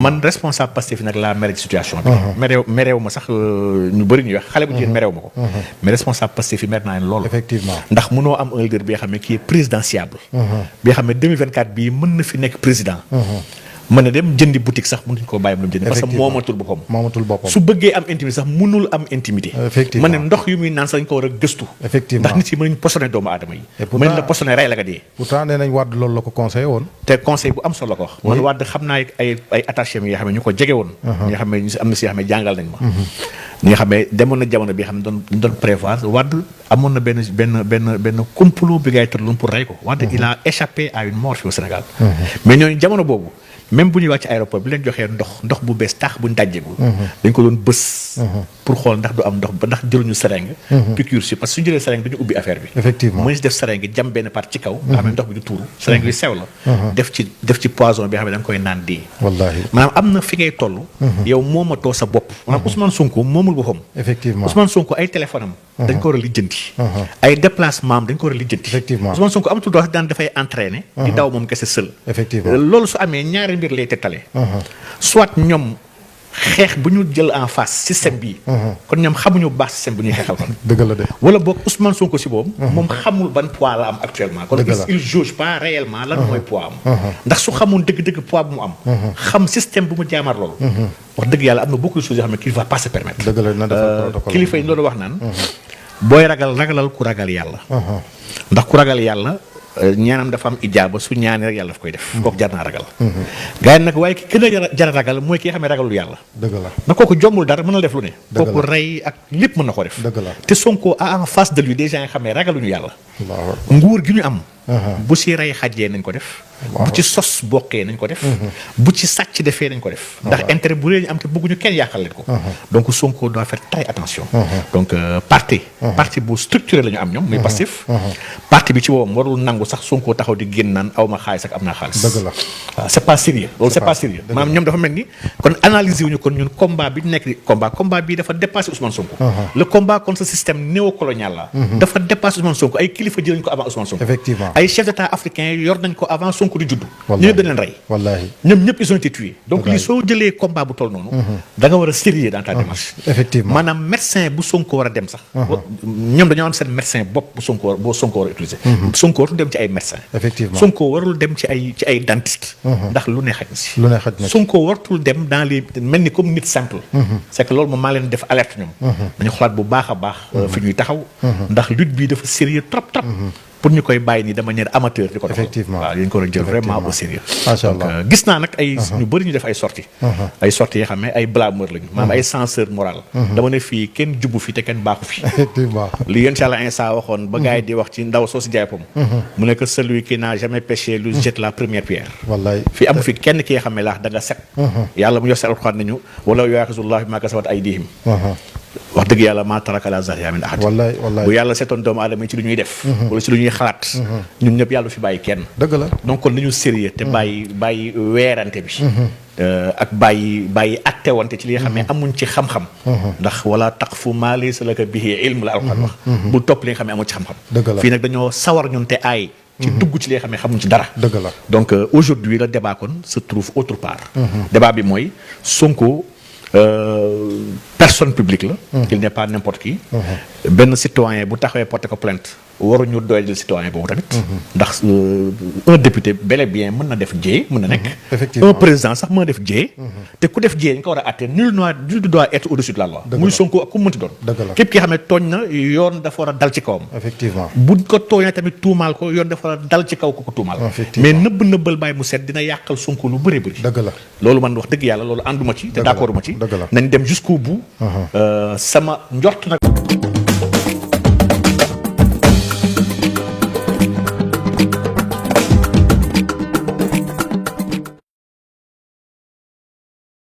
man responsable Pastef nag laa mere ci situation bi. mereew ma sax ñu bëri ñuy wax xale bu jigéen mereew ma ko. mais responsable Pastef yi mer naa leen loolu. effectivement ndax mënoo am un leader bi nga xam ne qui est présidentiable. bi nga xam ne 2024 bii mën na fi nekk président. mën na dem jëndi boutique sax mënuñ koo bàyyi mu dem jëndi. parce que moomatul boppam. su bëggee am intimité sax mënul am intimité. effectivement ma ne ndox yu muy naan sax dañ ko war a gëstu. effectivement ndax nit yi mënuñ posone doomu aadama yi. mën la posone rey la nga dee. pourtant nee nañ Wade loolu la ko conseillé woon. te conseil bu am solo la ko wax. man Wade xam naa ay attaché yi nga xam ne ñu ko jege woon. ñi nga xam ne am na si yoo xam ne jàngal nañ ma. ñi nga xam ne demoon na jamono bi xam ne doon prévoir Wade amoon na benn complot bi ngay tëraloon pour rey ko. Wade il a échappé à une mort fii au Sénégal. mais ñooñu jamono boobu même bu ñuy wàcc aéroport bi leen joxee ndox bu bees taax buñ dajjegul dañ ko doon bës pour xool ndax du am ndox ba ndax jëluñu seringue piqûre si parce que suñu jëlee seringue dañu ubbi affaire bi effectivement mu si def seringue jam benn part ci kaw nga xam ne ndox bi du tuuru seringue bi sew la def ci poison bi nga xam ne da nga koy naan dee wallaahi maanaam am na fi ngay toll yow moomatoo sa bopp maanaam Ousmane Sonko moomul boppam effectivement Ousmane Sonko ay téléphone am dañ ko war a lijjanti ay déplacement am dañ ko war a lijjanti effectivement Ousmane Sonko amatul doo daan dafay entraîner di daw moom kese seul effectivement loolu su amee ñaari mbir lay tettale soit ñoom xeex bu ñu jël en face système bii kon ñoom xamuñu bu baax système bu ñuy xeexal kon dëgg la de wala boog Ousmane Sonko si boobu moom xamul ban poids la am actuellement kon il jauge pas réellement lan mooy poids am ndax su xamoon dëgg-dëgg poids bu mu am xam système bu mu jaamar loolu wax dëgg yàlla am na beaucoup de choses yoo xam ne qu'il va pas se permettre dëgg la na defal protocole kilifa yi loolu wax naan booy ragalal ku ragal yàlla ndax ku ragal yàlla ñaanam dafa am ijaaba su ñaanee rek yàlla daf koy def kooku jar naa ragal gars yi nag waaye ki gën a jar ragal mooy ki nga xam ne ragalul yàlla dëgg la ndax kooku jombul dara mën na def lu ne kooku rey ak lépp mën na ko def dëgg la te Sonko a en face de lui des gens yi xam ne ragaluñu yàlla nguur gi ñu am bu si rey xajjee nañ ko def bu ci sos bokkee nañ ko def bu ci sàcc defee nañ ko def ndax intérêt bu réy ñu am te bëgguñu kenn yàqal leen ko donc Sonko doit faire très attention donc parti bu structuré la ñu am ñoom muy Pastef parti bi ci woowam warul nangu sax Sonko taxaw di génn naan aw ma xaalis ak am naa xaalis dëgg la waaw c'est pas sérieux loolu c'est pas sérieux maanaam ñoom dafa mel ni kon analyser wuñu kon ñun combat bi nekk di combat bi dafa dépassé Ousmane Sonko le combat contre ce système néocolonial la dafa dépassé Ousmane Sonko ay kilifa jël nañ ko avant Ousmane Sonko effectivement ay chefs d'état africains yor nañ ko avant Sonko di judd ñu dañ leen rey wallaahi ñoom ñëpp ils ont été tués donc lii soo jëlee combat bu toll noonu da nga war a sérieux dans ta démarche effectivement maanaam médecin bu Sonko war a dem sax ñoom dañoo am seen médecin bopp bu Sonko war a utiliser Sonko warul dem ci ay médecin effectivement Sonko warul dem ci ay dentiste ndax lu ne xaj na si lu ne xaj na Sonko wartul dem dans les mel ni comme nit simple c'est que loolu moom maa leen def alerte ñoom dañu xalaat bu baax a baax fi ñuy taxaw ndax lutte bii dafa sérieux trop pour ñu koy bàyyi nii de manière amateur di ko doxal effectivement waaw dañ ko war a jël vraiment au sérieux macha allah gis naa nag ay ñu bëri ñu def ay sorties yoo xam ne ay blâmeur lañu maanaam ay censeur moral dama ne fii kenn jubbu fi te kenn baaxu fi effectivement li yéen ci Yàlla Insa waxoon ba gars yi di wax ci ndaw soo si jaay pom mu ne que celui qui n'a jamais péché lui jette la première pierre wallaay fii amu fi kenn ki nga xam ne laax da nga set yàlla mu yor seen alxuraan nañu wala yu'aakhidullahu bimaa kasabat aydihim wax dëgg yàlla maa taraka ala zahriha min ahad wallaay bu yàlla seetoon doomu aadama ci lu ñuy def wala ci lu ñuy xalaat ñun ñëpp yàlla fi bàyyi kenn dëgg la donc kon nañu sérieux te bàyyi weerante bi ak bàyyi attewante ci li nga xam ne amuñ ci xam-xam ndax wala taqfu maa laysa laka bihi ilm la alxuraan wax bul topp li nga xam ne amuñ ci xam-xam dëgg la fii nag dañoo sawar ñun te aay ci dugg ci li nga xam ne xamuñ ci dara dëgg la donc aujourd'hui le débat kon se trouve autre part débat bi mooy Sonko personne publique la il n'est pas n'importe qui benn citoyen bu taxawee porté ko plainte waruñu doyadil citoyen boobu tamit ndax un député bel et bien mën na def jéey mën na nekk un président sax mën na def jéey te ku def jéey ñu ko war a àtte nul doit être au-dessus de la loi muy Sonko ak ku mënti doon képp ki xam ne tooñ na yoon dafa war a dal ci kawam effectivement buñ ko tooñee tamit tuumaal ko yoon dafa war a dal ci kaw ko tuumaal mais nëbbal bàyyi mu set dina yàqal Sonko lu bëri dëgg la loolu man wax dëgg yàlla loolu ànduma ci te d'accord ma ci nañ dem jusqu'au bout sama njort nag